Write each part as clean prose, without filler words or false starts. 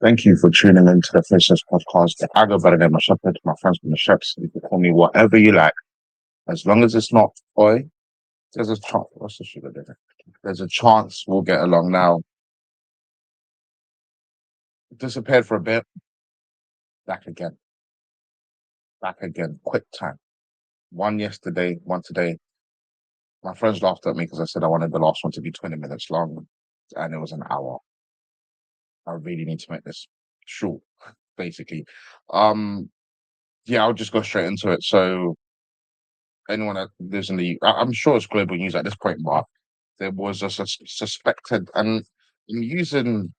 Thank you for tuning into the Faceless podcast. I go by the name of Shepherd. My friends from the Sheps. You can call me whatever you like. As long as it's not Oi, there's a chance. What's the sugar there? There's a chance we'll get along now. Disappeared for a bit. Back again. Back again. Quick time. One yesterday, one today. My friends laughed at me because I said I wanted the last one to be 20 minutes long, and it was an hour. I really need to make this short, basically. Um, yeah, I'll just go straight into it. So anyone that lives in I'm sure it's global news at this point, but there was a suspected, and I'm using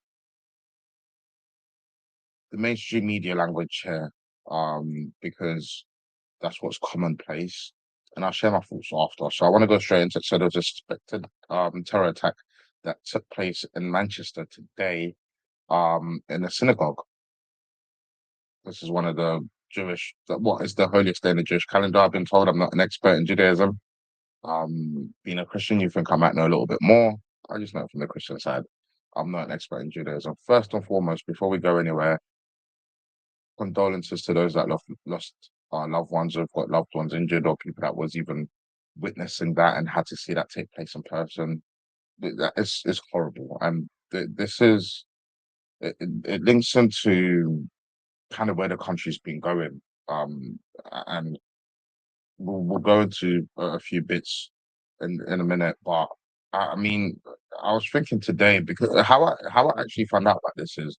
the mainstream media language here, because that's what's commonplace, and I'll share my thoughts after. So I want to go straight into it. So there was a suspected terror attack that took place in Manchester today, in a synagogue. This is one of the what is the holiest day in the Jewish calendar. I've been told I'm not an expert in Judaism. Being a Christian, you think I might know a little bit more. I just know from the Christian side. I'm not an expert in Judaism. First and foremost, before we go anywhere, condolences to those that lost loved ones, or have got loved ones injured, or people that was even witnessing that and had to see that take place in person. That is horrible, and this is it links into kind of where the country's been going. And we'll go into a few bits in a minute, but I mean, I was thinking today because how I actually found out about this is,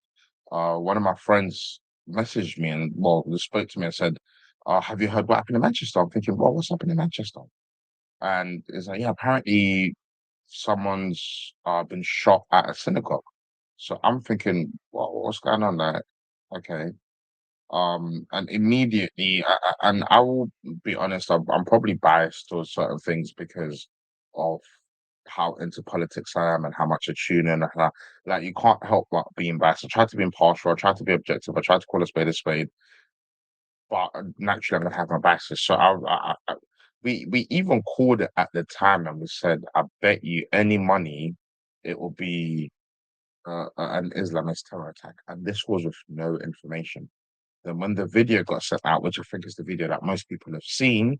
one of my friends messaged me and spoke to me and said, "Have you heard what happened in Manchester?" I'm thinking, "Well, what's happened in Manchester?" And it's like, "Yeah, apparently someone's been shot at a synagogue." So I'm thinking, well, what's going on there? Okay. And immediately, and I will be honest, I'm probably biased towards certain things because of how into politics I am and how much I tune in. And like, you can't help but being biased. I try to be impartial. I try to be objective. I try to call a spade, but naturally, I'm gonna have my biases. So we even called it at the time, and we said, "I bet you any money, it will be an Islamist terror attack," and this was with no information. Then when the video got sent out, which I think is the video that most people have seen,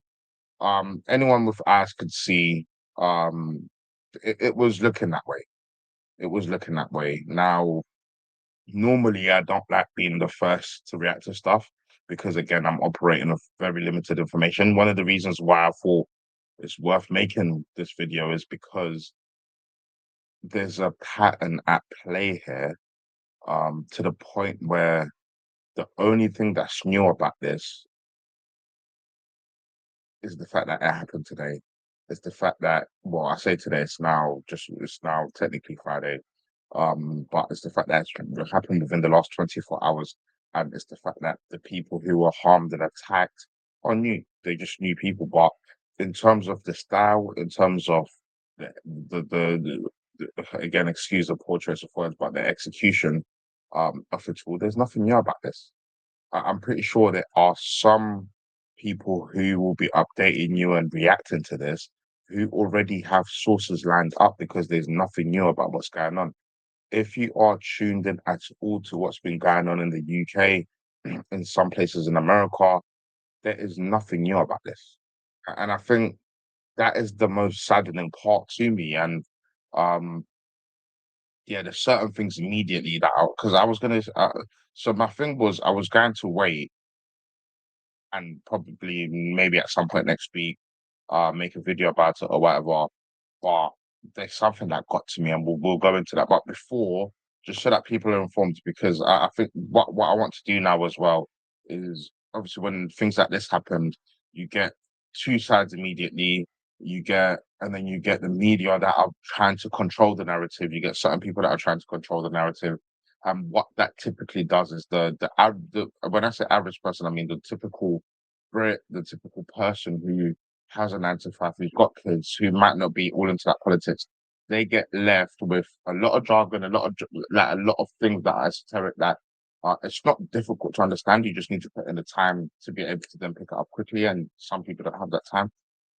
anyone with eyes could see, um, it was looking that way. It was looking that way. Now, normally I don't like being the first to react to stuff because again, I'm operating with very limited information. One of the reasons why I thought it's worth making this video is because there's a pattern at play here, to the point where the only thing that's new about this is the fact that it happened today. It's the fact that, well, I say today, it's now technically Friday. But it's the fact that it happened within the last 24 hours. And it's the fact that the people who were harmed and attacked are new. They're just new people. But in terms of the style, in terms of again, excuse the poor choice of words, but the execution of it all, there's nothing new about this. I'm pretty sure there are some people who will be updating you and reacting to this who already have sources lined up because there's nothing new about what's going on. If you are tuned in at all to what's been going on in the UK, in some places in America, there is nothing new about this. And I think that is the most saddening part to me. And um, yeah, there's certain things immediately that because I was gonna. So my thing was I was going to wait and probably maybe at some point next week, make a video about it or whatever. But there's something that got to me, and we'll go into that. But before, just so that people are informed, because I think what I want to do now as well is obviously when things like this happened, you get two sides immediately. And then you get the media that are trying to control the narrative. You get certain people that are trying to control the narrative. And what that typically does is the when I say average person, I mean the typical Brit, the typical person who has a 9 to 5, who's got kids, who might not be all into that politics. They get left with a lot of jargon, like a lot of things that are esoteric that it's not difficult to understand. You just need to put in the time to be able to then pick it up quickly. And some people don't have that time.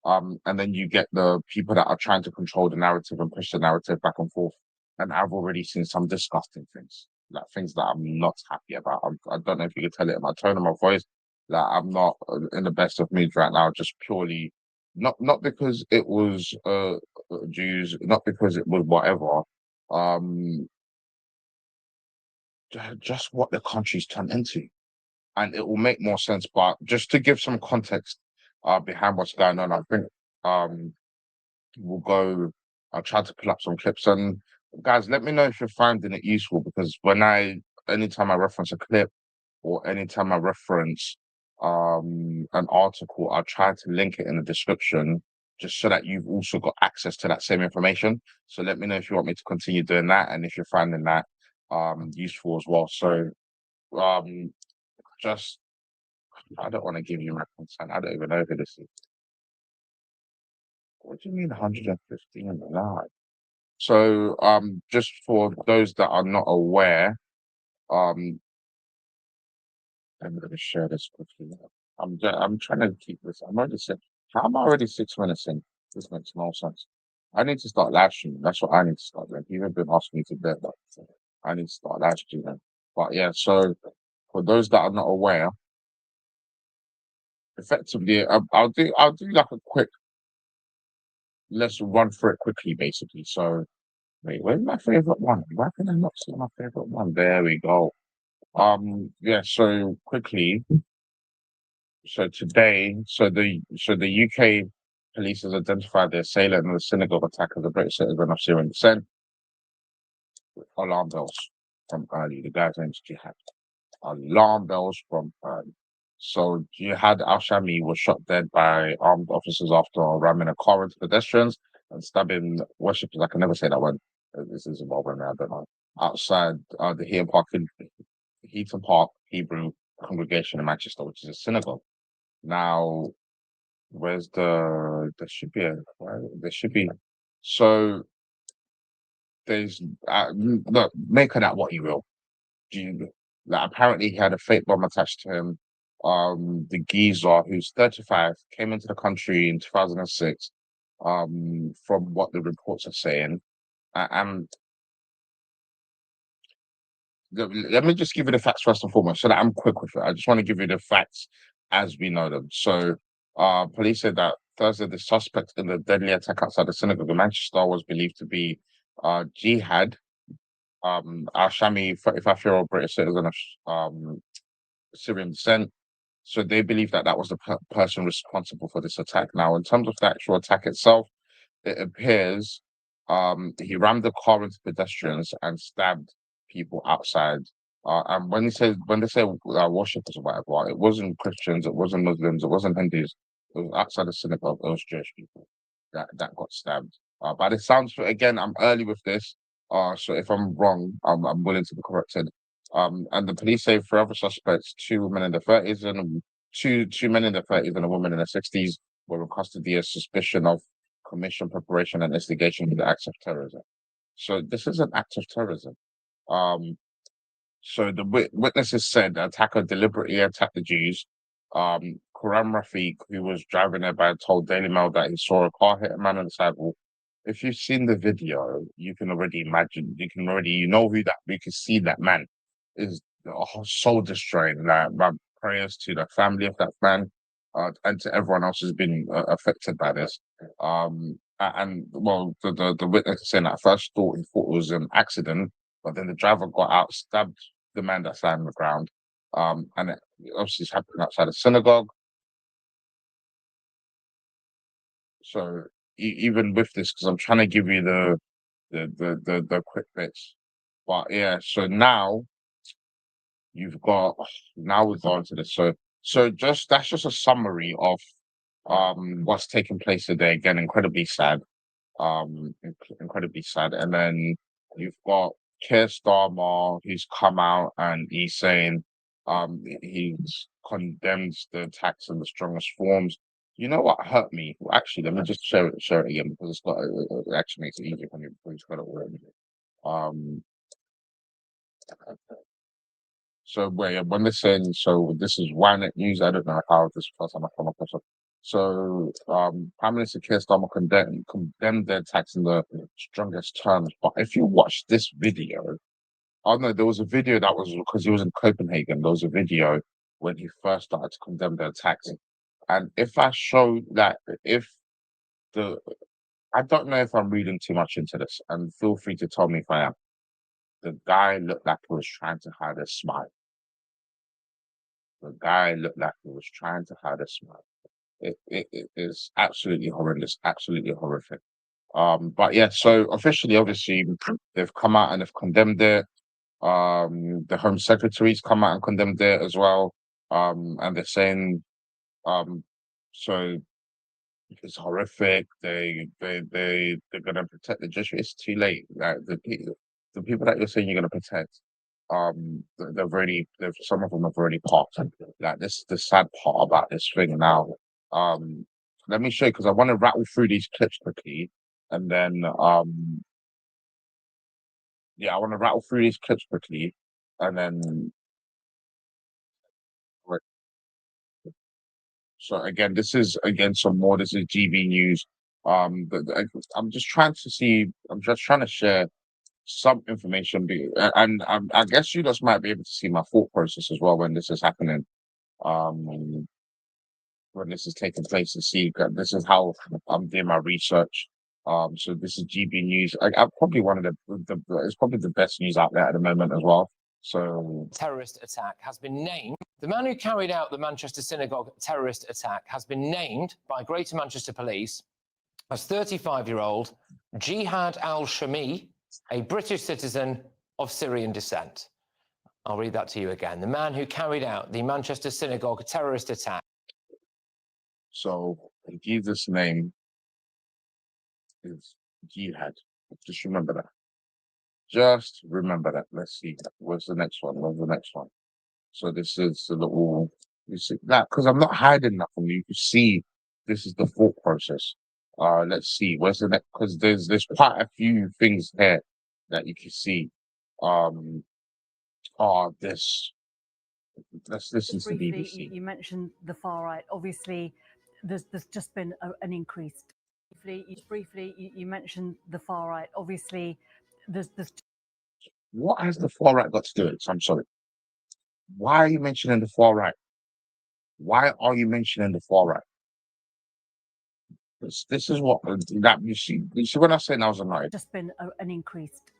And then you get the people that are trying to control the narrative and push the narrative back and forth. And I've already seen some disgusting things, like things that I'm not happy about. I don't know if you can tell it in my tone of my voice. Like I'm not in the best of moods right now, just purely not because it was Jews, not because it was whatever. Um, just what the country's turned into, and it will make more sense. But just to give some context behind what's going on, I think um we'll go. I'll try to pull up some clips, and guys, let me know if you're finding it useful, because anytime I reference a clip or anytime I reference an article, I'll try to link it in the description just so that you've also got access to that same information. So let me know if you want me to continue doing that and if you're finding that useful as well. So um just I don't want to give you my consent. I don't even know who this is. What do you mean 115 live? So just for those that are not aware, um I'm gonna share this quickly. I'm trying to keep this. How am I already 6 minutes in? This makes no sense. I need to start live streaming. That's what I need to start doing. People have been asking me to do that. I need to start live streaming. But yeah, so for those that are not aware, effectively, I'll do like a quick. Let's run through it quickly, basically. So wait, where's my favorite one? Why can I not see my favorite one? There we go. Yeah. So quickly. So the UK police has identified the assailant in the synagogue attack as a British citizen of Syrian descent. Alarm bells from early. The guy's name's Jihad. Alarm bells from early. So Jihad Al-Shamie was shot dead by armed officers after ramming a car into pedestrians and stabbing worshippers. I can never say that word. This is about women, I don't know. Outside the Heaton Park Hebrew congregation in Manchester, which is a synagogue. Now, where's there should be there should be so there's look, make of that what you will. Do you like apparently he had a fake bomb attached to him. The geezer who's 35 came into the country in 2006, from what the reports are saying. And let me just give you the facts first and foremost, so that I'm quick with it. I just want to give you the facts as we know them. So, police said that Thursday, the suspect in the deadly attack outside the synagogue in Manchester was believed to be Jihad Al-Shami, 35-year-old British citizen of Syrian descent. So they believe that that was the person responsible for this attack. Now, in terms of the actual attack itself, it appears he rammed the car into pedestrians and stabbed people outside. And when they say worshippers or whatever, it wasn't Christians, it wasn't Muslims, it wasn't Hindus. It was outside the synagogue. It was Jewish people that got stabbed. But it sounds again, I'm early with this. So if I'm wrong, I'm willing to be corrected. And the police say three other suspects, two women in their thirties and two men in their thirties and a woman in their sixties, were in custody as suspicion of commission, preparation, and instigation of the acts of terrorism. So this is an act of terrorism. Um, so the witnesses said the attacker deliberately attacked the Jews. Quram Rafiq, who was driving nearby, told Daily Mail that he saw a car hit a man on the sidewalk. If you've seen the video, you can already imagine. You know who that. You can see that man is soul destroying. Like my prayers to the family of that man, and to everyone else who's been affected by this. And well, the witness is saying that at first he thought it was an accident, but then the driver got out, stabbed the man that's lying on the ground. And it obviously it's happening outside a synagogue. So even with this, because I'm trying to give you the quick bits, but yeah. So you've got now we've gone to this. So just that's just a summary of what's taking place today. Again, incredibly sad. Incredibly sad. And then you've got Keir Starmer, who's come out and he's saying he's condemned the attacks in the strongest forms. You know what hurt me? Well, actually, let me just share it again because it actually makes it easier when you've got it already. Um, so when they're saying so, this is Ynet News. I don't know how this first time I come across it. So, Prime Minister Keir Starmer condemned the attacks in the strongest terms. But if you watch this video, Oh no, there was a video that was because he was in Copenhagen. There was a video when he first started to condemn the attacks. And if I show that, if the, I don't know if I'm reading too much into this, and feel free to tell me if I am. The guy looked like he was trying to hide a smile. The guy looked like he was trying to hide a smile. It is absolutely horrendous, absolutely horrific. But yeah, so officially, obviously, they've come out and they've condemned it. The Home Secretary's come out and condemned it as well. And they're saying, um, so it's horrific. They're gonna protect the Jewish. It's too late. Like the people that you're saying you're gonna protect, they've already, some of them have already passed. Like this, the sad part about this thing now. Um, Let me show you because I want to rattle through these clips quickly, and then yeah, I want to rattle through these clips quickly, and then right. So again, this is again some more. This is GB News. I'm just trying to see. I'm just trying to share some information, and I guess you guys might be able to see my thought process as well when this is happening. Um, when this is taking place, and see this is how I'm doing my research. So this is GB News. I'm probably one of the it's probably the best news out there at the moment as well. So terrorist attack has been named. The man who carried out the Manchester Synagogue terrorist attack has been named by Greater Manchester Police as 35-year-old Jihad Al-Shamie, a British citizen of Syrian descent. I'll read that to you again. The man who carried out the Manchester Synagogue terrorist attack. So in Jesus' name is Jihad. Just remember that. Just remember that. Let's see. What's the next one? What's the next one? So this is the little, you see that, because I'm not hiding that from you. You can see this is the thought process. Let's see. Where's the next? Because there's quite a few things here that you can see. Um, this. Let's listen to briefly, BBC. you mentioned the far right. Obviously, there's just been an increase. Briefly, you mentioned the far right. Obviously, there's. What has the far right got to do with it? I'm sorry. Why are you mentioning the far right? Why are you mentioning the far right? This is what that you see. You see when I say I was annoyed. Just been an increased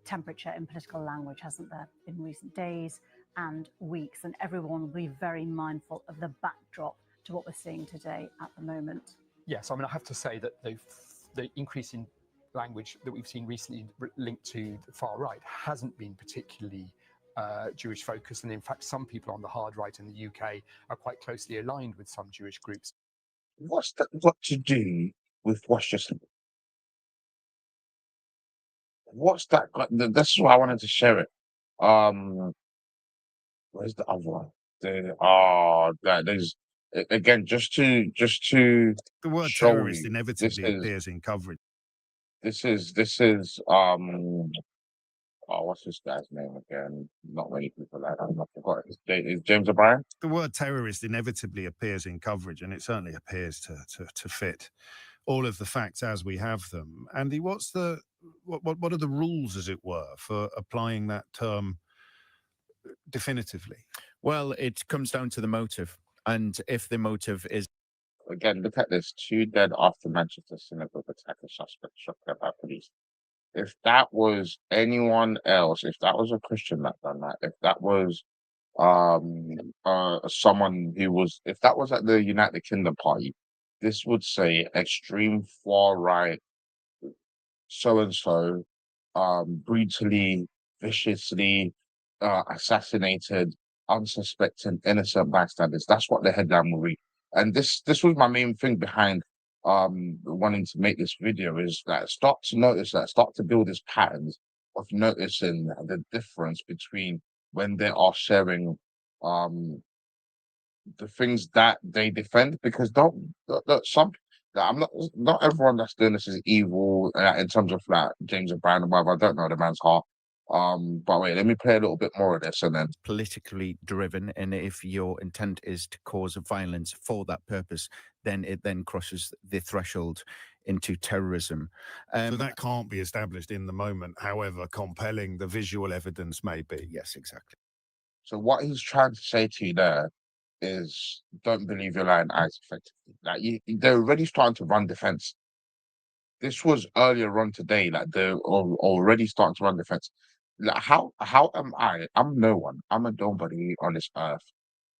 temperature in political language, hasn't there, in recent days and weeks? And everyone will be very mindful of the backdrop to what we're seeing today at the moment. Yes, I mean, I have to say that the increase in language that we've seen recently linked to the far right hasn't been particularly Jewish focused, and in fact some people on the hard right in the UK are quite closely aligned with some Jewish groups. What's that got to do with what's just? What's that got? This is why I wanted to share it. Where's the other one? There's again just to the word show terrorist you, inevitably appears in coverage. This is oh, what's this guy's name again? Not many people like that. I forgot. It's James O'Brien. The word terrorist inevitably appears in coverage, and it certainly appears to fit all of the facts as we have them. Andy, what are the rules, as it were, for applying that term definitively? Well, it comes down to the motive, and if the motive is, Again, look at this: 2 dead after Manchester Synagogue attack, a suspect shot dead by police. If that was anyone else, if that was a Christian that done that, if that was someone who was, if that was at the United Kingdom party, this would say extreme far right so and so brutally, viciously assassinated unsuspecting innocent bystanders. That's what the headline will read. And this was my main thing behind wanting to make this video, is that start to build these patterns of noticing the difference between when they are sharing the things that they defend, because some I'm not everyone that's doing this is evil in terms of like James O'Brien or whatever. I don't know the man's heart. But wait, let me play a little bit more of this and then. Politically driven, and if your intent is to cause violence for that purpose, then it then crosses the threshold into terrorism. So that can't be established in the moment, however compelling the visual evidence may be. Yes, exactly. So what he's trying to say to you there is, don't believe your lying eyes effectively. Like they're already starting to run defense. This was earlier on today. Like they're already starting to run defense. Like how am I? I'm no one. I'm a nobody on this earth.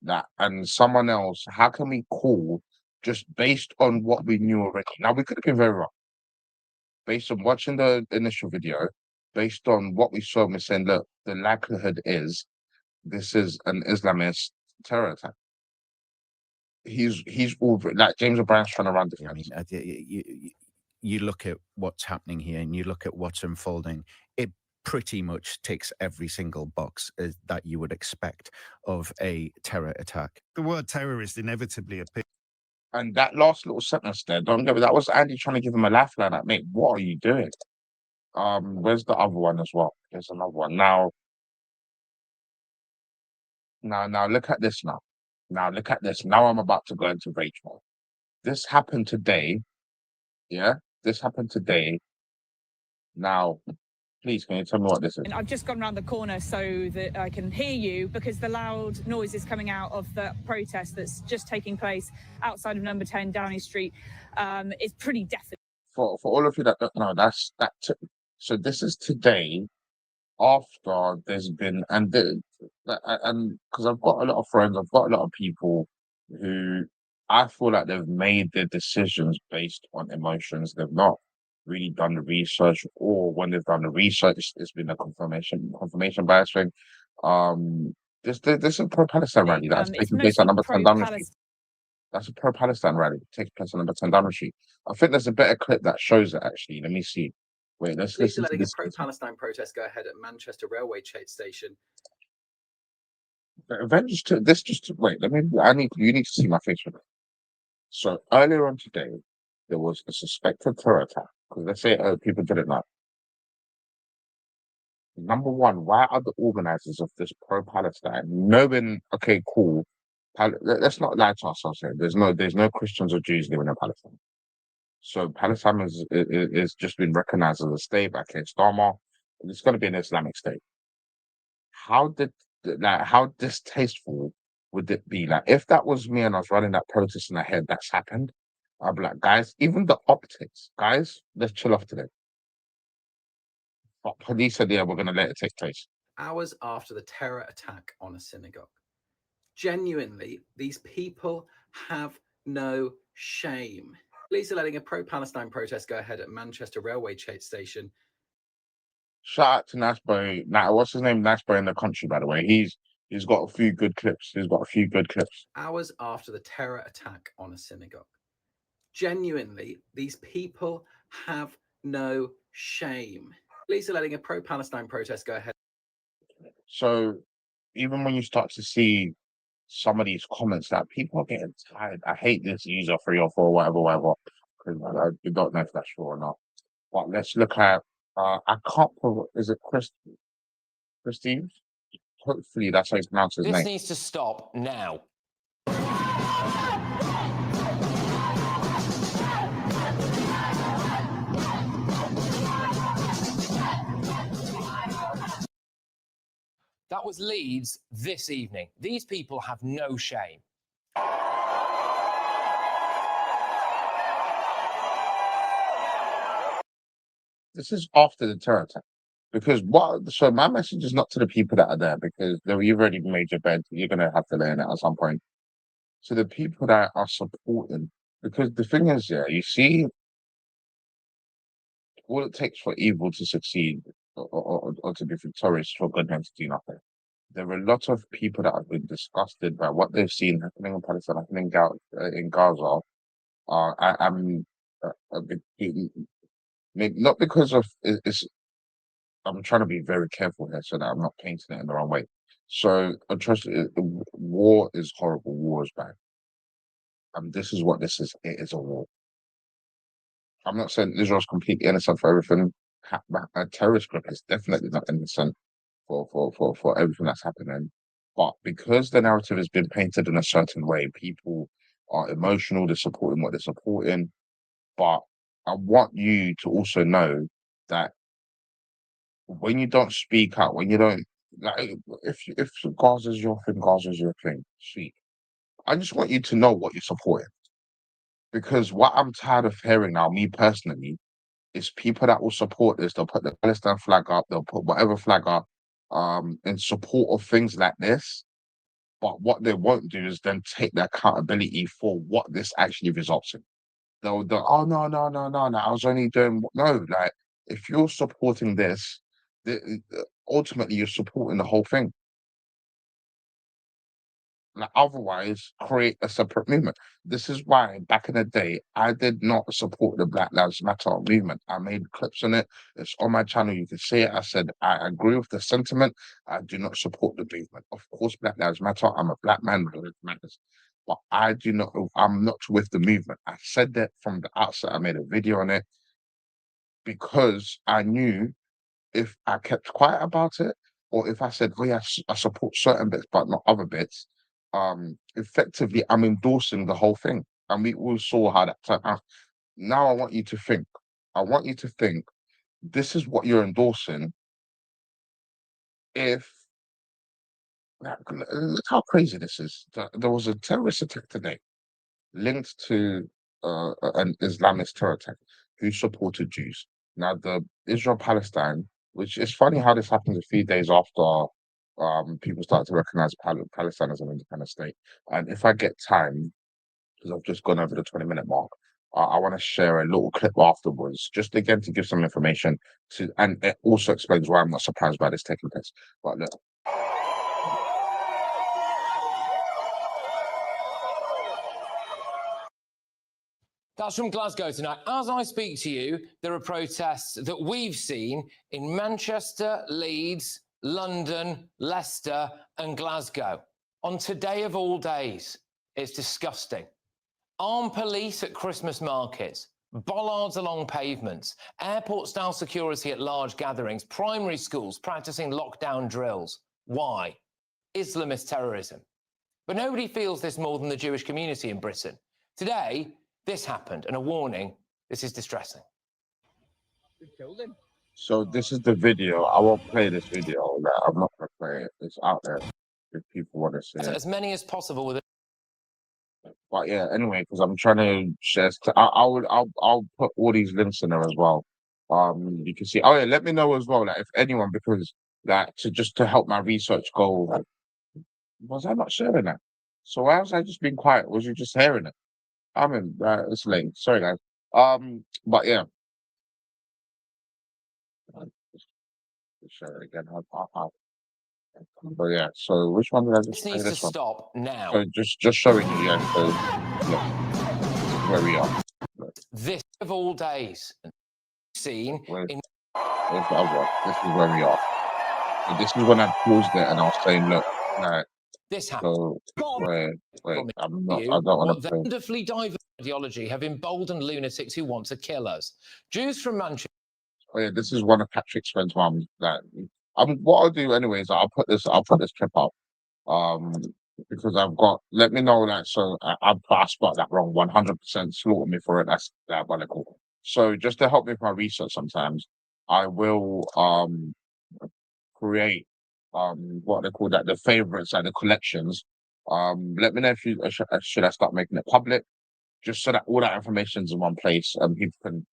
That and someone else. How can we call just based on what we knew already? Now we could have been very wrong. Based on watching the initial video, based on what we saw, we're saying, look, the likelihood is this is an Islamist terror attack. He's already like James O'Brien's trying to run defense. I mean, you look at what's happening here, and you look at what's unfolding. It pretty much ticks every single box that you would expect of a terror attack. The word terrorist inevitably appears. And that last little sentence there, don't get me, that was Andy trying to give him a lifeline. Like, mate, what are you doing? Where's the other one as well? There's another one. Now look at this now. Now look at this. Now I'm about to go into rage mode. This happened today. Yeah? This happened today. Now, please, can you tell me what this is? And I've just gone around the corner so that I can hear you, because the loud noise is coming out of the protest that's just taking place outside of number 10 Downing Street. It's pretty deafening. For all of you that don't know, so this is today after there's been and because I've got a lot of friends, I've got a lot of people who I feel like they've made their decisions based on emotions. They've not really done the research, or when they've done the research, it's been a confirmation bias thing. This is a pro-Palestine rally that's taking place at number 10 Downing Street. That's a pro-Palestine rally. It takes place at number 10 Downing Street. I think there's a better clip that shows it actually. Let me see. Wait, let's listen to letting this. a pro-Palestine protest go ahead at Manchester railway station. Wait. You need to see my face for this. So earlier on today, there was a suspected terror attack because they say people did it now. Number one, why are the organizers of this pro-Palestine knowing? Okay, cool. Let's not lie to ourselves here. There's no Christians or Jews living in Palestine. So Palestine is just been recognized as a state by King Starmer. It's going to be an Islamic state. How distasteful would it be? Like if that was me and I was running that protest in my head, that's happened. I'd be like, guys, even the optics, guys, let's chill off today. But police said, yeah, we're going to let it take place. Hours after the terror attack on a synagogue. Genuinely, these people have no shame. Police are letting a pro-Palestine protest go ahead at Manchester railway station. Shout out to Nashboy. Now, what's his name? Nashboy in the country, by the way. He's got a few good clips. Hours after the terror attack on a synagogue. Genuinely, these people have no shame. Police are letting a pro-Palestine protest go ahead. So even when you start to see some of these comments that people are getting tired, I hate this user 3 or 4, whatever. Because we don't know if that's true or not. But let's look at I can't. Is it Christine? Hopefully that's how you pronounce his name. This needs to stop now. That was Leeds this evening. These people have no shame. This is after the terror attack. Because so my message is not to the people that are there, because you've already made your bed, you're going to have to lay in it at some point. To the people that are supporting, because the thing is, yeah, you see, all it takes for evil to succeed or to be victorious for good men to do nothing. There are a lot of people that have been disgusted by what they've seen happening in Palestine, happening in Gaza. Not because of it's. I'm trying to be very careful here so that I'm not painting it in the wrong way. So I trust war is horrible. War is bad. This is what this is. It is a war. I'm not saying Israel's completely innocent for everything. a terrorist group is definitely not innocent for everything that's happening. But because the narrative has been painted in a certain way, people are emotional, they're supporting what they're supporting. But I want you to also know that when you don't speak out, when you don't, like, if Gaza's your thing, Gaza's your thing, sweet. I just want you to know what you're supporting. Because what I'm tired of hearing now, me personally, is people that will support this. They'll put the Palestine flag up, they'll put whatever flag up in support of things like this. But what they won't do is then take the accountability for what this actually results in. They'll oh no, I was only doing no, like if you're supporting this, ultimately you're supporting the whole thing. Like, otherwise, create a separate movement. This is why back in the day, I did not support the Black Lives Matter movement. I made clips on it. It's on my channel. You can see it. I said, I agree with the sentiment. I do not support the movement. Of course, Black Lives Matter. I'm a black man, but it matters. But I do not, I'm not with the movement. I said that from the outset. I made a video on it because I knew if I kept quiet about it, or if I said, "Oh yes, I support certain bits but not other bits," effectively I'm endorsing the whole thing. And we all saw how that turned out. Now I want you to think. I want you to think. This is what you're endorsing. If look how crazy this is. There was a terrorist attack today linked to an Islamist terror attack who supported Jews. Now, the Israel-Palestine, which is funny how this happens a few days after people started to recognize Palestine as an independent state. And if I get time, because I've just gone over the 20-minute mark, I want to share a little clip afterwards, just again to give some information to, and it also explains why I'm not surprised by this taking place. But look. That's from Glasgow tonight. As I speak to you, there are protests that we've seen in Manchester, Leeds, London, Leicester, and Glasgow. On today of all days, it's disgusting. Armed police at Christmas markets, bollards along pavements, airport-style security at large gatherings, primary schools practicing lockdown drills. Why? Islamist terrorism. But nobody feels this more than the Jewish community in Britain. Today, this happened, and a warning, this is distressing. So this is the video. I won't play this video. I'm not going to play it. It's out there if people want to see it. As many as possible with it. But yeah, anyway, because I'm trying to share. I'll put all these links in there as well. You can see. Oh yeah, let me know as well, like if anyone, because like to help my research go. Was I not sharing that? So why was I just being quiet? Was you just hearing it? I mean, it's late. Sorry, guys. But yeah. Just share it again. But yeah. So which one did I just This play? needs to This one. stop now. So just showing you, yeah. So yeah, where we are. This of all days seen Where's in the other one? This is where we are. So this is when I paused it and I was saying, look, like, this happened. so wait, I'm not. I don't What want to the play. wonderfully diverse ideology have emboldened lunatics who want to kill us. Jews from Manchester. Oh yeah, this is one of Patrick's friends' mums. Like, what I'll do anyways, I'll put this clip up. Um, because I've got. Let me know, like, so I spot that wrong. 100% slaughter me for it. That's diabolical. So just to help me with my research, sometimes I will create what they call that, the favorites and the collections. Let me know if you should I start making it public, just so that all that information's in one place and people can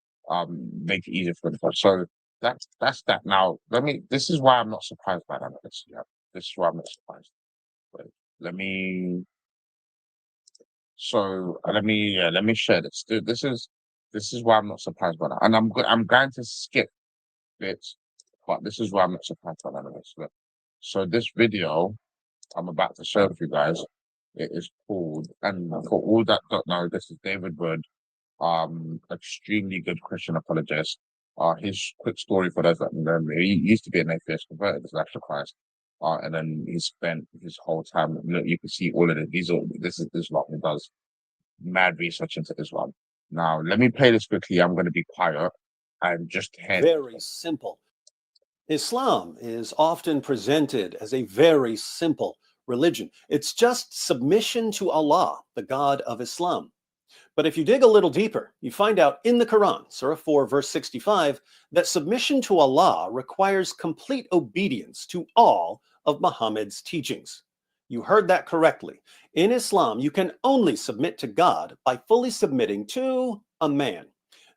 make it easier for themselves. So that's that. Now this is why I'm not surprised by that. Yeah, this is why I'm not surprised. Wait, let me let me share this. Dude, this is why I'm not surprised by that. And I'm going to skip bits, but this is why I'm not surprised by that. Look. So this video I'm about to share with you guys, it is called, and for all that don't know, this is David Wood, extremely good Christian apologist. His quick story for those that know, he used to be an atheist, converted to Life of Christ, and then he spent his whole time. Look, you can see all of it. This is Islam. He does mad research into Islam. Now, let me play this quickly. I'm going to be quiet. and just head. Very simple. Islam is often presented as a very simple religion. It's just submission to Allah, the God of Islam. But if you dig a little deeper, you find out in the Quran, Surah 4, verse 65, that submission to Allah requires complete obedience to all of Muhammad's teachings. You heard that correctly. In Islam, you can only submit to God by fully submitting to a man.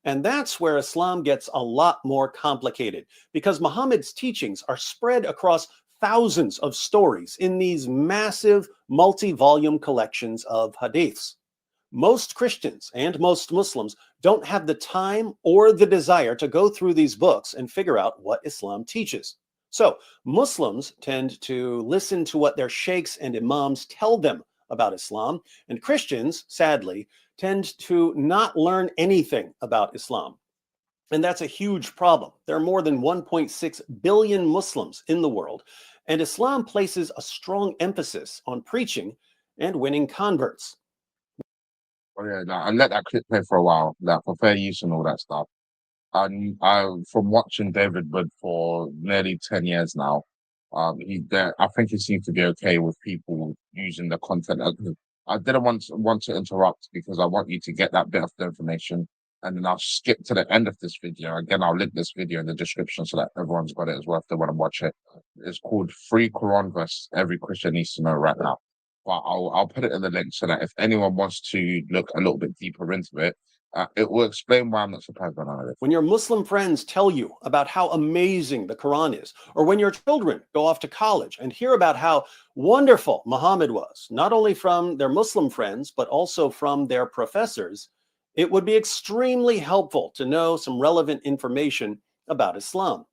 And that's where Islam gets a lot more complicated, because Muhammad's teachings are spread across thousands of stories in these massive multi-volume collections of hadiths. Most Christians and most Muslims don't have the time or the desire to go through these books and figure out what Islam teaches. So Muslims tend to listen to what their sheikhs and imams tell them about Islam, and Christians, sadly, tend to not learn anything about Islam. And that's a huge problem. There are more than 1.6 billion Muslims in the world, and Islam places a strong emphasis on preaching and winning converts. Oh yeah, I let that clip play for a while, like for fair use and all that stuff. And from watching David Wood for nearly 10 years now, I think he seems to be okay with people using the content. I didn't want to interrupt because I want you to get that bit of the information, and then I'll skip to the end of this video. Again, I'll link this video in the description so that everyone's got it as well if they want to watch it. It's called Free Quran Verse Every Christian Needs to Know Right Now. But I'll put it in the link so that if anyone wants to look a little bit deeper into it, it will explain why I'm not surprised by none of it. When your Muslim friends tell you about how amazing the Quran is, or when your children go off to college and hear about how wonderful Muhammad was, not only from their Muslim friends, but also from their professors, it would be extremely helpful to know some relevant information about Islam.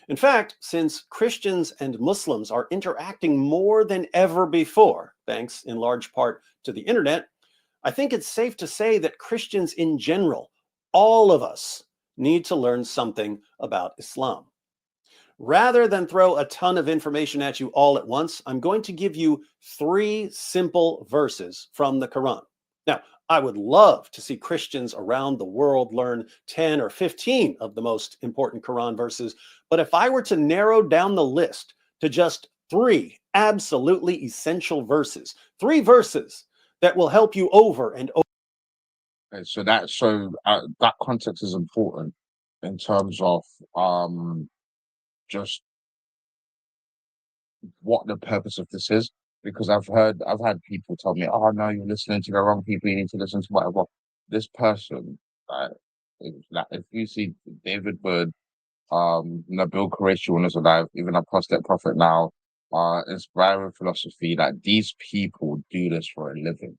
In fact, since Christians and Muslims are interacting more than ever before, thanks in large part to the internet, I think it's safe to say that Christians in general, all of us, need to learn something about Islam. Rather than throw a ton of information at you all at once, I'm going to give you 3 simple verses from the Quran. Now, I would love to see Christians around the world learn 10 or 15 of the most important Quran verses, but if I were to narrow down the list to just 3 absolutely essential verses, 3 verses that will help you over and over. Okay, so that context is important in terms of just what the purpose of this is, because I've had people tell me, "Oh no, you're listening to the wrong people. You need to listen to whatever." This person, if you see David Wood, Nabil Qureshi when he was alive, even Apostate Prophet now, inspiring philosophy, that these people do this for a living.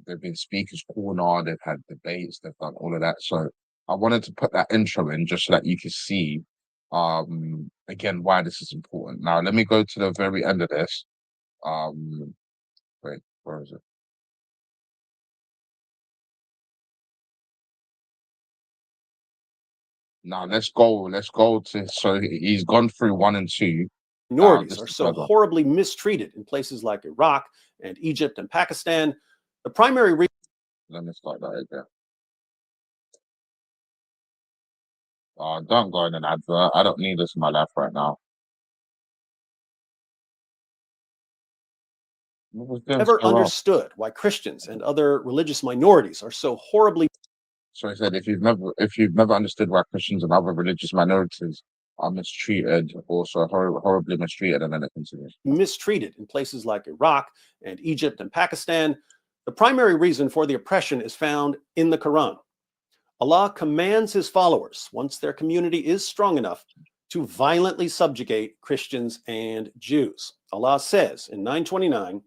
They've been speakers corner, they've had debates, they've done all of that. So I wanted to put that intro in just so that you can see again why this is important. Now let me go to the very end of this. Wait, where is it? Now let's go to, so he's gone through 1 and 2. Minorities are so horribly mistreated in places like Iraq and Egypt and Pakistan. The primary reason. Let me start that again. Don't go in an advert. I don't need this in my life right now. Never understood why Christians and other religious minorities are so horribly. So I said, if you've never understood why Christians and other religious minorities are mistreated, also horribly mistreated, and then it continues. Mistreated in places like Iraq and Egypt and Pakistan. The primary reason for the oppression is found in the Quran. Allah commands his followers, once their community is strong enough, to violently subjugate Christians and Jews. Allah says in 929,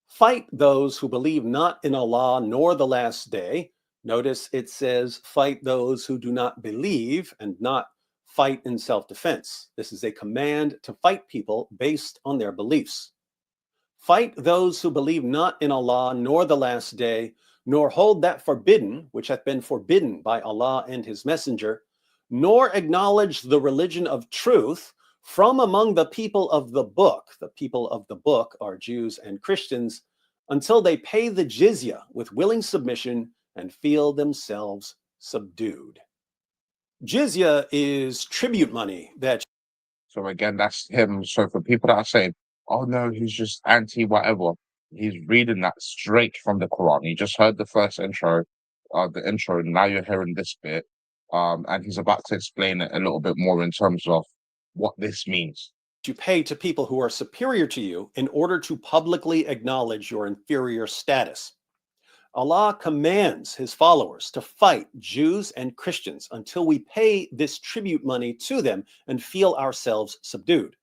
"Fight those who believe not in Allah nor the last day." Notice it says, "Fight those who do not believe," and not fight in self-defense. This is a command to fight people based on their beliefs. "Fight those who believe not in Allah nor the last day, nor hold that forbidden which hath been forbidden by Allah and his messenger, nor acknowledge the religion of truth from among the people of the book." The people of the book are Jews and Christians, "until they pay the jizya with willing submission and feel themselves subdued." Jizya is tribute money that So again, that's him. So for people that are saying, "Oh no, he's just anti whatever," he's reading that straight from the Quran. You just heard the first intro, the intro. Now you're hearing this bit, and he's about to explain it a little bit more in terms of what this means. you pay to people who are superior to you in order to publicly acknowledge your inferior status. Allah commands his followers to fight Jews and Christians until we pay this tribute money to them and feel ourselves subdued.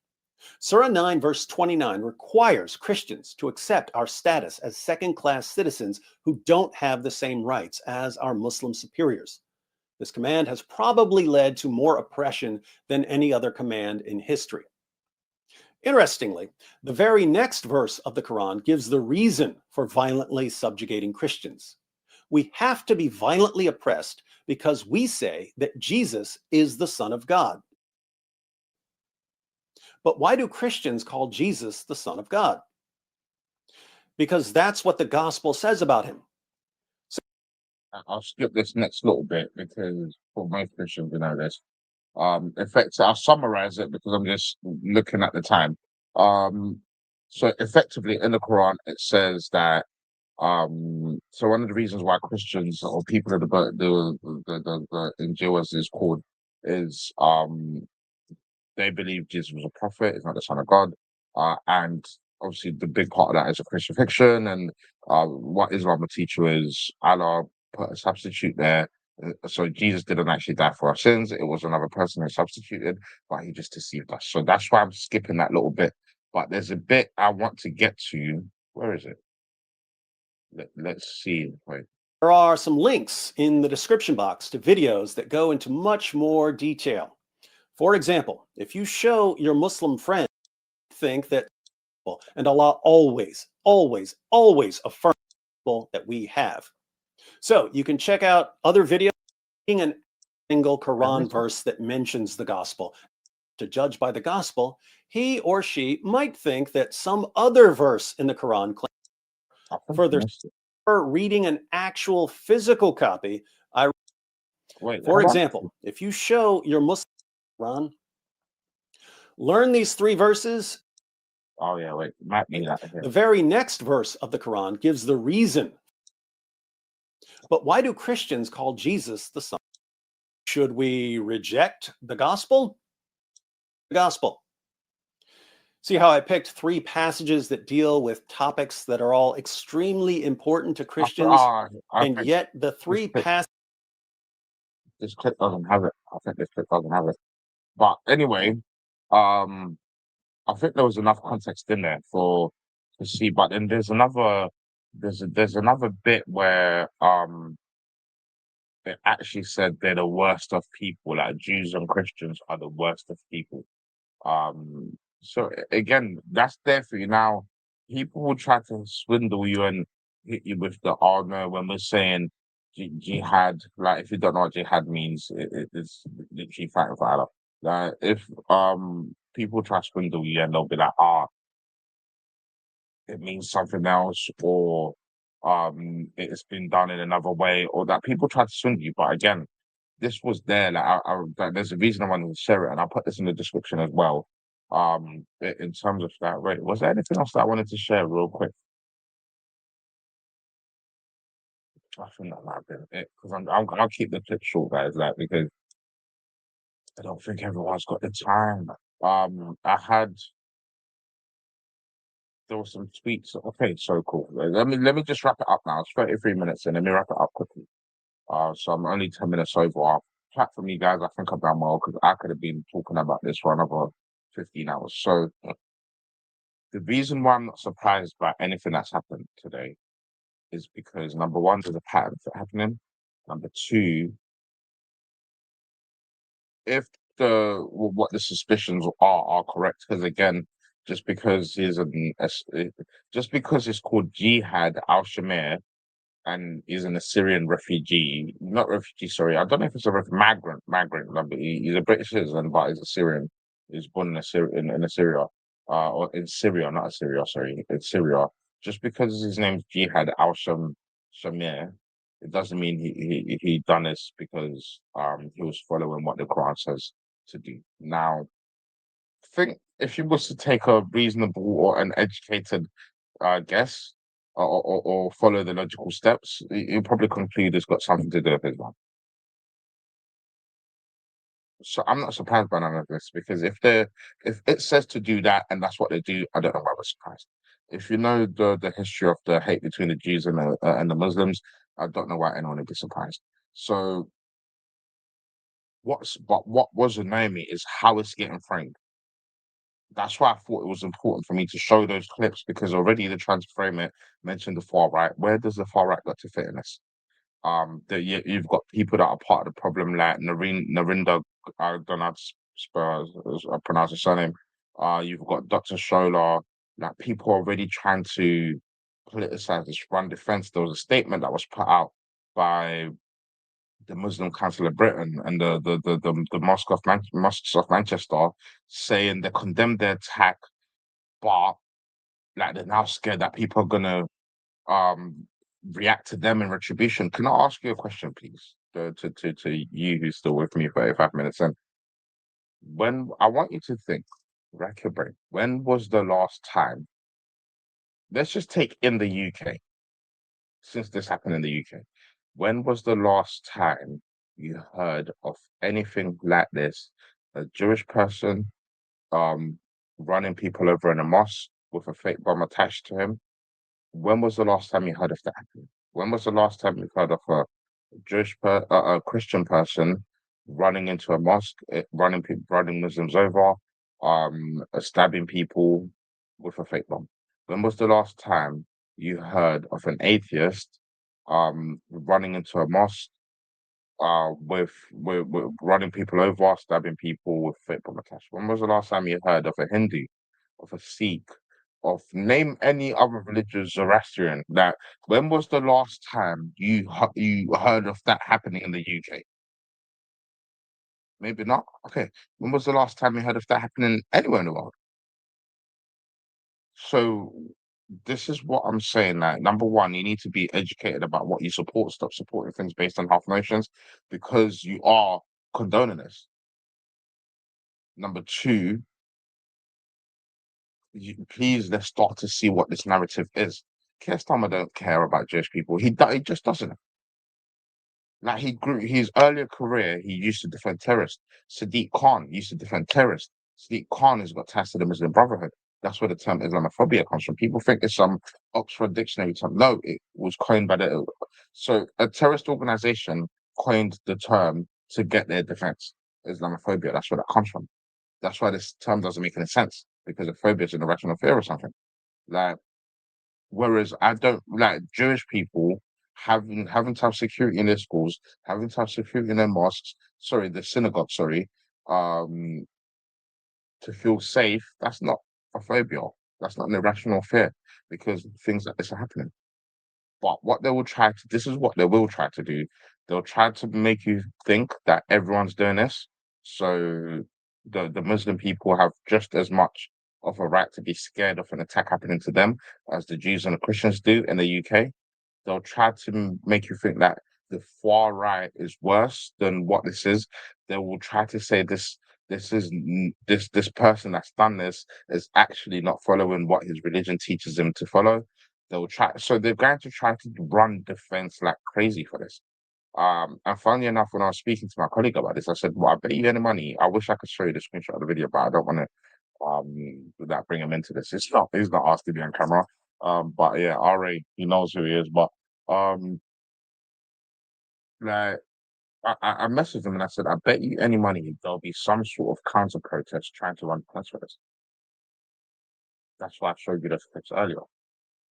Surah 9, verse 29 requires Christians to accept our status as second-class citizens who don't have the same rights as our Muslim superiors. This command has probably led to more oppression than any other command in history. Interestingly, the very next verse of the Quran gives the reason for violently subjugating Christians. We have to be violently oppressed because we say that Jesus is the Son of God. But why do Christians call Jesus the Son of God? Because that's what the gospel says about him. I'll skip this next little bit because for most Christians, you know this. Effects. I'll summarize it because I'm just looking at the time. So effectively in the Quran it says that so one of the reasons why Christians or people of the Injils is called is they believe Jesus was a prophet, he's not the son of God, and obviously the big part of that is a crucifixion, and what Islam will teach you is Allah put a substitute there. So Jesus didn't actually die for our sins; it was another person who substituted, but he just deceived us. So that's why I'm skipping that little bit. But there's a bit I want to get to. Where is it? Let's see. Wait. There are some links in the description box to videos that go into much more detail. For example, if you show your Muslim friend think that, and Allah always, always, always affirms that we have. So you can check out other videos in an single Quran verse that mentions the gospel. To judge by the gospel, he or she might think that some other verse in the Quran claims further. Reading an actual physical copy, for example, if you show your Muslim Quran, learn these 3 verses. Oh yeah, wait, might be that. The very next verse of the Quran gives the reason. But why do Christians call Jesus the Son? Should we reject the gospel? The gospel. See how I picked 3 passages that deal with topics that are all extremely important to Christians, and yet the 3 passages. This clip doesn't have it. I think this clip doesn't have it. But anyway, I think there was enough context in there to see. But then there's another bit where it actually said they're the worst of people. Like Jews and Christians are the worst of people. So again, that's there for you. Now, people will try to swindle you and hit you with the no, when we're saying jihad. Like if you don't know what jihad means, it's literally fighting for Allah. Like if people try to swindle you and they'll be like, it means something else, or it's been done in another way, or that people try to swindle you. But again, this was there. Like there's a reason I wanted to share it, and I'll put this in the description as well. In terms of that, wait, was there anything else that I wanted to share real quick? I think that might have been it because I'll keep the clip short, guys. Like because I don't think everyone's got the time. There were some tweets. Okay, so cool. Let me just wrap it up now. It's 33 minutes, and let me wrap it up quickly. So I'm only 10 minutes over. I'll clap for me, guys. I think I've done well because I could have been talking about this for another 15 hours. So the reason why I'm not surprised by anything that's happened today is because number one, there's a pattern happening. Number two, if what the suspicions are correct, because again, just because it's called Jihad Al-Shamie and he's an Assyrian refugee, not refugee, sorry, I don't know if it's a migrant, but he's a British citizen, but he's Assyrian. He's born in Assyria, or in Syria, not Assyria, sorry, in Syria. Just because his name's Jihad Al-Shamie It doesn't mean he done this because he was following what the Quran says to do. Now, I think if you was to take a reasonable or an educated guess or follow the logical steps, you probably conclude it's got something to do with Islam. So I'm not surprised by none of this because if it says to do that and that's what they do, I don't know why we're surprised. If you know the history of the hate between the Jews and the Muslims, I don't know why anyone would be surprised. So what was annoying me is how it's getting framed. That's why I thought it was important for me to show those clips because already they're trying to frame it, mention the far right. Where does the far right got to fit in this? You've got people that are part of the problem, like Narinda. I don't know how to pronounce her surname. You've got Dr. Shola. Like people are already trying to politicize this, run defense. There was a statement that was put out by the Muslim Council of Britain and the Mosques of Manchester, saying they condemned the attack, but like they're now scared that people are gonna um react to them in retribution. Can I ask you a question, please? To you who's still with me 35 minutes in. When I want you to think, rack your brain. When was the last time? Let's just take in the UK, since this happened in the UK. When was the last time you heard of anything like this? A Jewish person um running people over in a mosque with a fake bomb attached to him. When was the last time you heard of that happening? When was the last time you heard of a Christian person running into a mosque, running Muslims over, stabbing people with a fake bomb? When was the last time you heard of an atheist running into a mosque with running people over, stabbing people with fake bomb attached? When was the last time you heard of a Hindu, of a Sikh, of name any other religious Zoroastrian? That when was the last time you heard of that happening in the UK? Maybe not. Okay. When was the last time you heard of that happening anywhere in the world? So this is what I'm saying. That number one, you need to be educated about what you support. Stop supporting things based on half notions because you are condoning this. Number two, please let's start to see what this narrative is. Keir Starmer don't care about Jewish people. He just doesn't. Like his earlier career, he used to defend terrorists. Sadiq Khan used to defend terrorists. Sadiq Khan has got ties to the Muslim Brotherhood. That's where the term Islamophobia comes from. People think it's some Oxford Dictionary term. No, it was coined by so a terrorist organization coined the term to get their defense. Islamophobia. That's where that comes from. That's why this term doesn't make any sense because a phobia is an irrational fear or something. Like, whereas I don't like Jewish people having to have security in their schools, having to have security in their mosques, sorry, the synagogue, sorry, um, to feel safe. That's not a phobia. That's not an irrational fear because things like this are happening. But what they will try to, this is what they will try to do. They'll try to make you think that everyone's doing this. So the Muslim people have just as much of a right to be scared of an attack happening to them as the Jews and the Christians do in the UK. They'll try to make you think that the far right is worse than what this is. They will try to say this person that's done this is actually not following what his religion teaches him to follow. They'll try, so they're going to try to run defense like crazy for this. And funnily enough, when I was speaking to my colleague about this, I said, "Well, I bet you any money. I wish I could show you the screenshot of the video, but I don't want to that bring him into this. He's not asked to be on camera. But yeah, Ari, he knows who he is. But um, like I messaged him and I said, I bet you any money there'll be some sort of counter protest trying to run defense for this. That's why I showed you those clips earlier.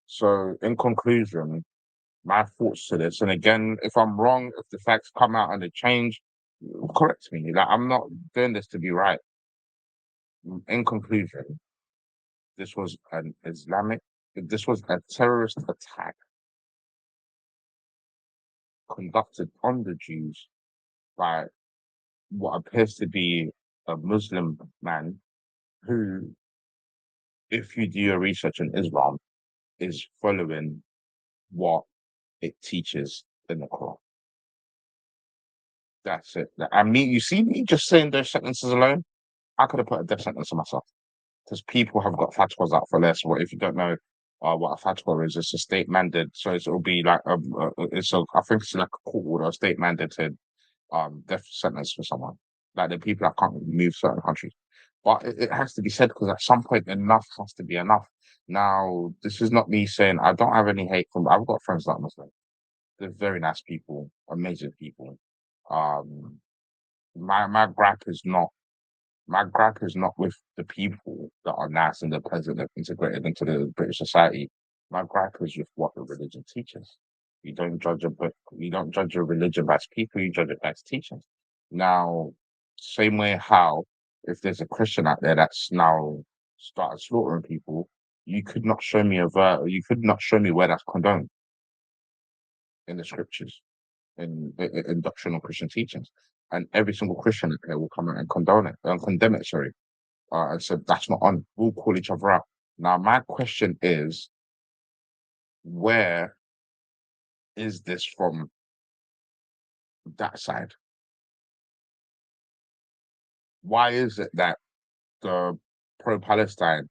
So in conclusion, my thoughts to this, and again, if I'm wrong, if the facts come out and they change, correct me. Like I'm not doing this to be right. In conclusion, this was this was a terrorist attack conducted on the Jews by what appears to be a Muslim man who, if you do your research in Islam, is following what it teaches in the Quran. That's it. I mean, you see me just saying those sentences alone, I could have put a death sentence on myself because people have got fatwas out for less. What if you don't know what a fatwa is? It's a state mandate, so it'll be like I think it's like a court order, a state mandated death sentence for someone. Like the people that can't move certain countries. But it has to be said because at some point enough has to be enough. Now, this is not me saying I don't have any hate from. I've got friends like Muslim. They're very nice people, amazing people. Um, my gripe is not with the people that are nice and the pleasant that integrated into the British society. My gripe is with what the religion teaches. You don't judge a book, you don't judge a religion by its people, you judge it by its teachings. Now, same way how if there's a Christian out there that's now started slaughtering people, you could not show me you could not show me where that's condoned in the scriptures, in doctrinal Christian teachings. And every single Christian out there will come out and condone it and condemn it, sorry. And said that's not on. We'll call each other out. Now, my question is, where is this from that side? Why is it that the pro-Palestine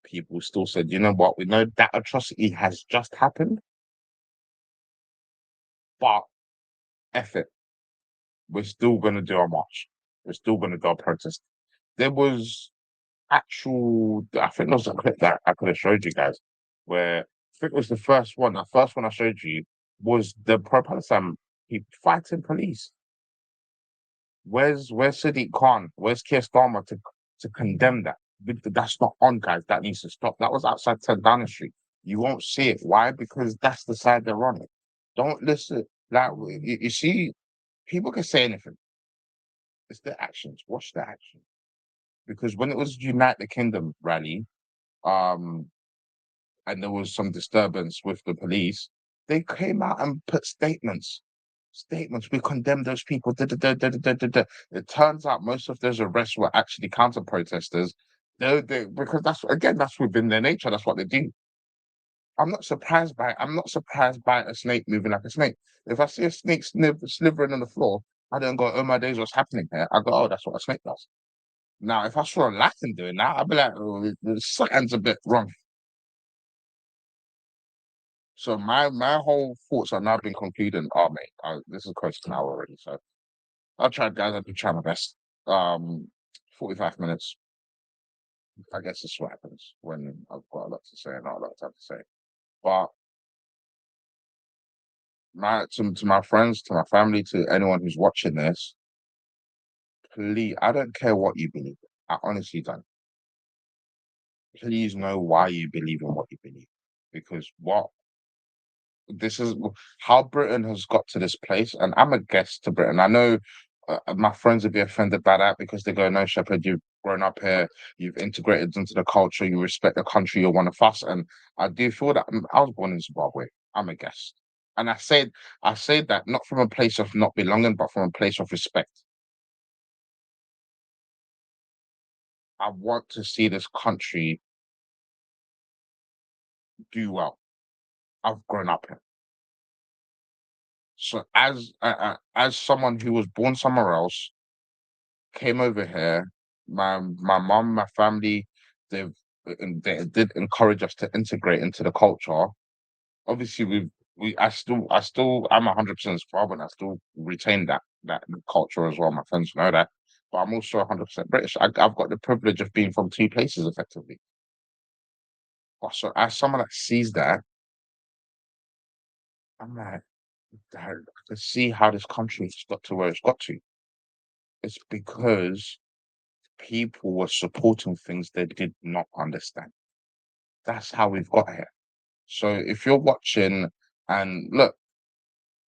people still said, you know what, we know that atrocity has just happened, but F it, we're still going to do our march. We're still going to go protest. There was I think there was a clip that I could have showed you guys where I think it was the first one. The first one I showed you was the pro-Palestine people fighting police. Where's Sadiq Khan? Where's Keir Starmer to condemn that? That's not on, guys. That needs to stop. That was outside 10 Downing Street. You won't see it. Why? Because that's the side they're on. Don't listen. Like you see, people can say anything. It's their actions. Watch their actions. Because when it was Unite the Kingdom rally, and there was some disturbance with the police, they came out and put statements. We condemn those people. Da, da, da, da, da, da, da. It turns out most of those arrests were actually counter protesters. Because that's within their nature. That's what they do. I'm not surprised by a snake moving like a snake. If I see a snake slithering on the floor, I don't go, oh my days, what's happening here? I go, oh, that's what a snake does. Now, if I saw a Latin doing that, I'd be like, oh, something's a bit wrong. So my whole thoughts are now been concluded. Oh, mate, this is close to an hour already. So I'll try, guys. I'll try my best. 45 minutes. I guess this is what happens when I've got a lot to say and not a lot to have to say. But to my friends, to my family, to anyone who's watching this, please, I don't care what you believe. I honestly don't. Please know why you believe in what you believe, because this is how Britain has got to this place, and I'm a guest to Britain. I know my friends would be offended by that because they go, "No, Shepherd, you've grown up here, you've integrated into the culture, you respect the country, you're one of us." And I do feel that I was born in Zimbabwe. I'm a guest, and I say that not from a place of not belonging, but from a place of respect. I want to see this country do well. I've grown up here. So as someone who was born somewhere else, came over here, my mom, my family, they did encourage us to integrate into the culture. Obviously, I'm 100% Zimbabwean. I still retain that culture as well. My friends know that, but I'm also 100% British. I've got the privilege of being from two places effectively. So as someone that sees that, I'm like, I can see how this country has got to where it's got to. It's because people were supporting things they did not understand. That's how we've got here. So if you're watching and look,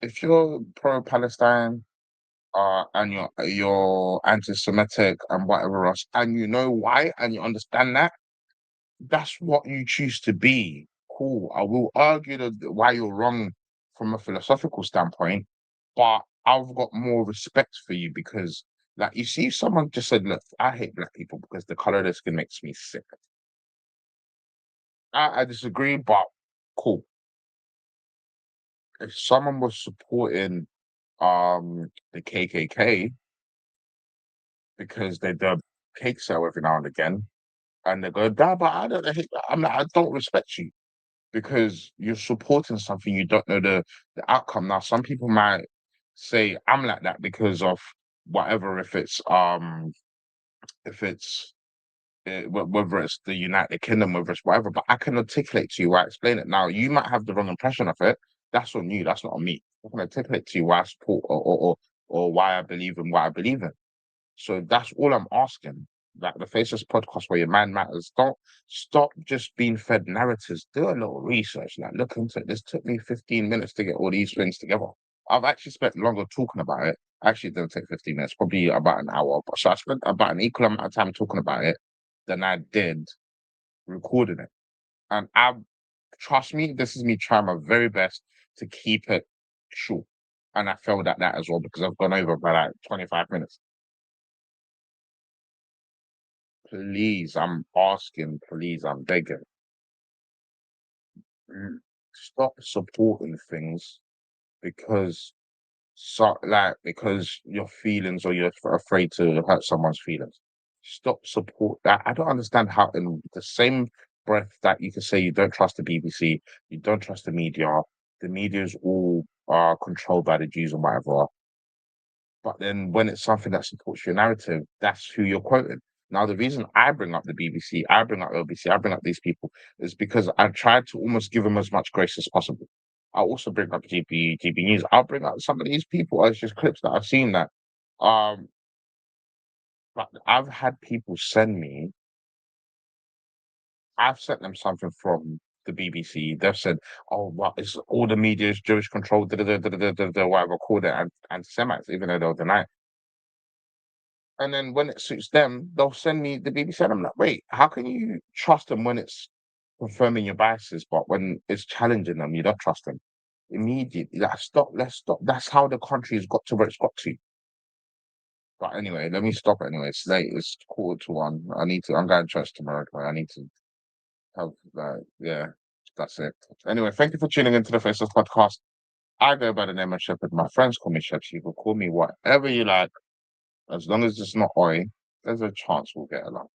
if you're pro-Palestine, and you're anti-Semitic and whatever else, and you know why, and you understand that, that's what you choose to be. Cool. I will argue why you're wrong from a philosophical standpoint, but I've got more respect for you because, like, you see, if someone just said, "Look, I hate black people because the color of their skin makes me sick." I disagree, but cool. if someone was supporting the KKK because they do a cake sale every now and again, and they go, "Nah, but I don't hate that." I'm like, I don't respect you because you're supporting something you don't know the outcome. Now, some people might say I'm like that because of whatever, if it's whether it's the United Kingdom, whether it's whatever, but I can articulate to you why I explain it. Now, you might have the wrong impression of it. That's on you. That's not on me. I can articulate to you why I support or why I believe in what I believe in. So that's all I'm asking. Like the Faceless podcast where your mind matters. Don't stop just being fed narratives. Do a little research. Like look into it. This took me 15 minutes to get all these things together. I've actually spent longer talking about it. Actually, it didn't take 15 minutes, probably about an hour. But so I spent about an equal amount of time talking about it than I did recording it. And trust me, this is me trying my very best to keep it short. And I failed at that as well because I've gone over by like 25 minutes. Please, I'm asking, please, I'm begging. Stop supporting things because because your feelings or you're afraid to hurt someone's feelings. Stop support that. I don't understand how in the same breath that you can say you don't trust the BBC, you don't trust the media is all controlled by the Jews and whatever. But then when it's something that supports your narrative, that's who you're quoting. Now, the reason I bring up the BBC, I bring up LBC, I bring up these people is because I tried to almost give them as much grace as possible. I also bring up GB News. I'll bring up some of these people as just clips that I've seen that. Um, but I've had people send me, I've sent them something from the BBC. They've said, "Oh, well, it's all the media is Jewish controlled, whatever, called it anti-Semites," even though they'll deny it. And then when it suits them, they'll send me the BBC, and I'm like, wait, how can you trust them when it's confirming your biases, but when it's challenging them, you don't trust them? Immediately, like, stop, let's stop. That's how the country's got to where it's got to. But anyway, let me stop it anyway. It's late, it's 1:45. I'm going to church tomorrow. I need to have, yeah, that's it. Anyway, thank you for tuning into the Faceless podcast. I go by the name of Shepherd. My friends call me Shep. You can call me whatever you like. As long as it's not Oi, there's a chance we'll get along.